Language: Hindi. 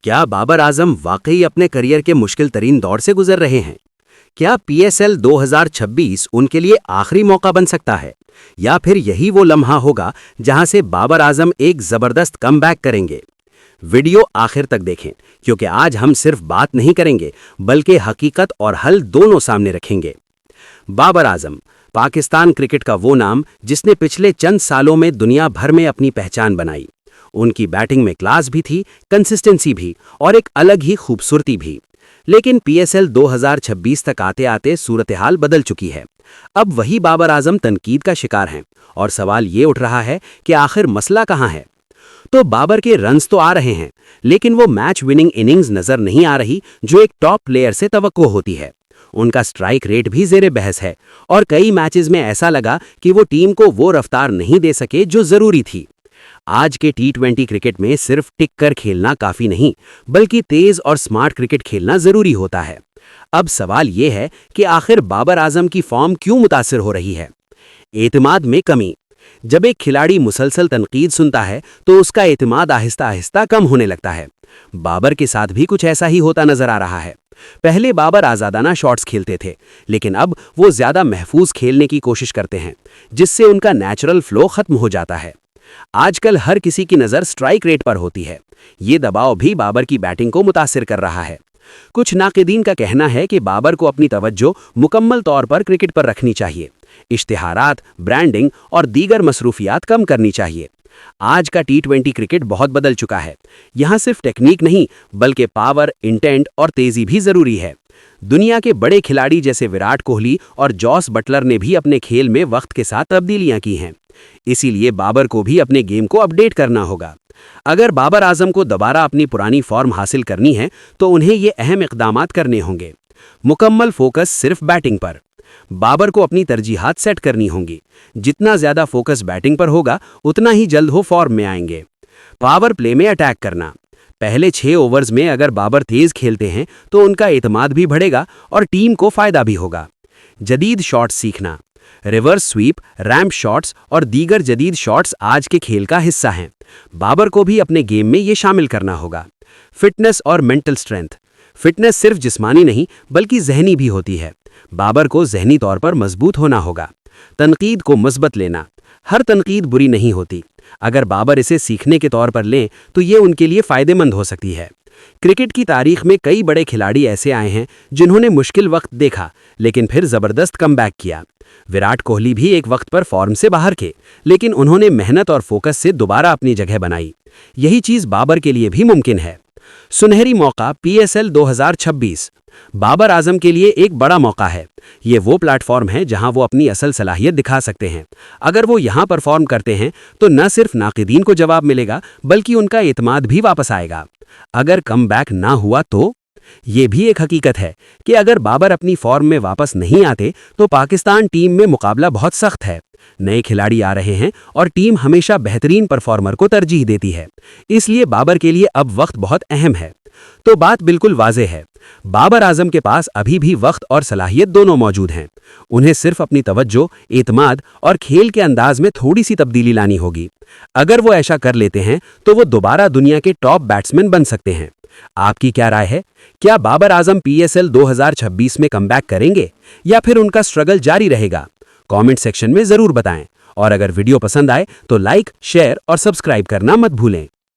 क्या बाबर आजम वाकई अपने करियर के मुश्किल तरीन दौर से गुजर रहे हैं? क्या पीएसएल 2026 उनके लिए आखिरी मौका बन सकता है, या फिर यही वो लम्हा होगा जहां से बाबर आजम एक जबरदस्त कमबैक करेंगे? वीडियो आखिर तक देखें, क्योंकि आज हम सिर्फ बात नहीं करेंगे बल्कि हकीकत और हल दोनों सामने रखेंगे। बाबर आजम, पाकिस्तान क्रिकेट का वो नाम जिसने पिछले चंद सालों में दुनिया भर में अपनी पहचान बनाई। उनकी बैटिंग में क्लास भी थी, कंसिस्टेंसी भी और एक अलग ही खूबसूरती भी। लेकिन पीएसएल 2026 तक आते आते सूरत-ए-हाल बदल चुकी है। अब वही बाबर आजम तनकीद का शिकार हैं और सवाल ये उठ रहा है कि आखिर मसला कहां है। तो बाबर के रन्स तो आ रहे हैं, लेकिन वो मैच विनिंग इनिंग्स नजर नहीं आ रही जो एक टॉप प्लेयर से तवक्को होती है। उनका स्ट्राइक रेट भी जेरे बहस है और कई मैचेस में ऐसा लगा कि वो टीम को वो रफ्तार नहीं दे सके जो जरूरी थी। आज के टी20 क्रिकेट में सिर्फ टिक कर खेलना काफी नहीं, बल्कि तेज और स्मार्ट क्रिकेट खेलना जरूरी होता है। अब सवाल यह है कि आखिर बाबर आजम की फॉर्म क्यों मुतासिर हो रही है? एतमाद में कमी। जब एक खिलाड़ी मुसलसल तनकीद सुनता है तो उसका एतमाद आहिस्ता आहिस्ता कम होने लगता है। बाबर के साथ भी कुछ ऐसा ही होता नजर आ रहा है। पहले बाबर आजादाना शॉट्स खेलते थे, लेकिन अब वो ज्यादा महफूज खेलने की कोशिश करते हैं, जिससे उनका नेचुरल फ्लो खत्म हो जाता है। आजकल हर किसी की नज़र स्ट्राइक रेट पर होती है। ये दबाव भी बाबर की बैटिंग को मुतासिर कर रहा है। कुछ नाक़िदीन का कहना है कि बाबर को अपनी तवज्जो मुकम्मल तौर पर क्रिकेट पर रखनी चाहिए। इश्तिहारात, ब्रांडिंग और दीगर मसरूफियात कम करनी चाहिए। आज का टी20 क्रिकेट बहुत बदल चुका है। यहाँ सिर्फ टेक्निक नहीं, बल्कि पावर, इंटेंट और तेजी भी ज़रूरी है। दुनिया के बड़े खिलाड़ी जैसे विराट कोहली और जॉस बटलर ने भी अपने खेल में वक्त के साथ तब्दीलियां की हैं। इसीलिए बाबर को भी अपने गेम को अपडेट करना होगा। अगर बाबर आजम को दोबारा अपनी पुरानी फॉर्म हासिल करनी है तो उन्हें ये अहम इक़दामात करने होंगे। मुकम्मल फोकस सिर्फ बैटिंग पर। बाबर को अपनी तरजीहात सेट करनी होंगी। जितना ज़्यादा फोकस बैटिंग पर होगा, उतना ही जल्द वो फॉर्म में आएंगे। पावर प्ले में अटैक करना। पहले 6 ओवर्स में अगर बाबर तेज खेलते हैं तो उनका एतमाद भी बढ़ेगा और टीम को फायदा भी होगा। जदीद शॉट्स सीखना। रिवर्स स्वीप, रैम्प शॉट्स और दीगर जदीद शॉट्स आज के खेल का हिस्सा हैं। बाबर को भी अपने गेम में ये शामिल करना होगा। फिटनेस और मेंटल स्ट्रेंथ। फिटनेस सिर्फ जिस्मानी नहीं बल्कि जहनी भी होती है। बाबर को जहनी तौर पर मजबूत होना होगा। तनकीद को मुस्बत लेना। हर तनकीद बुरी नहीं होती। अगर बाबर इसे सीखने के तौर पर लें तो ये उनके लिए फ़ायदेमंद हो सकती है। क्रिकेट की तारीख में कई बड़े खिलाड़ी ऐसे आए हैं जिन्होंने मुश्किल वक्त देखा, लेकिन फिर ज़बरदस्त कमबैक किया। विराट कोहली भी एक वक्त पर फॉर्म से बाहर थे, लेकिन उन्होंने मेहनत और फोकस से दोबारा अपनी जगह बनाई। यही चीज़ बाबर के लिए भी मुमकिन है। सुनहरी मौका पीएसएल 2026। बाबर आजम के लिए एक बड़ा मौका है। ये वो प्लेटफॉर्म है जहां वो अपनी असल सलाहियत दिखा सकते हैं। अगर वो यहां परफॉर्म करते हैं तो न सिर्फ नाक़िदीन को जवाब मिलेगा, बल्कि उनका एतमाद भी वापस आएगा। अगर कमबैक ना हुआ तो ये भी एक हकीकत है कि अगर बाबर अपनी फॉर्म में वापस नहीं आते तो पाकिस्तान टीम में मुकाबला बहुत सख्त है। नए खिलाड़ी आ रहे हैं और टीम हमेशा बेहतरीन परफॉर्मर को तरजीह देती है। इसलिए बाबर के लिए अब वक्त बहुत अहम है। तो बात बिल्कुल वाज़ेह है, बाबर आजम के पास अभी भी वक्त और सलाहियत दोनों मौजूद हैं। उन्हें सिर्फ अपनी तवज्जो, एतमाद और खेल के अंदाज में थोड़ी सी तब्दीली लानी होगी। अगर वो ऐसा कर लेते हैं तो वो दोबारा दुनिया के टॉप बैट्समैन बन सकते हैं। आपकी क्या राय है? क्या बाबर आजम पीएसएल 2026 में कमबैक करेंगे या फिर उनका स्ट्रगल जारी रहेगा? कमेंट सेक्शन में ज़रूर बताएं। और अगर वीडियो पसंद आए तो लाइक, शेयर और सब्सक्राइब करना मत भूलें।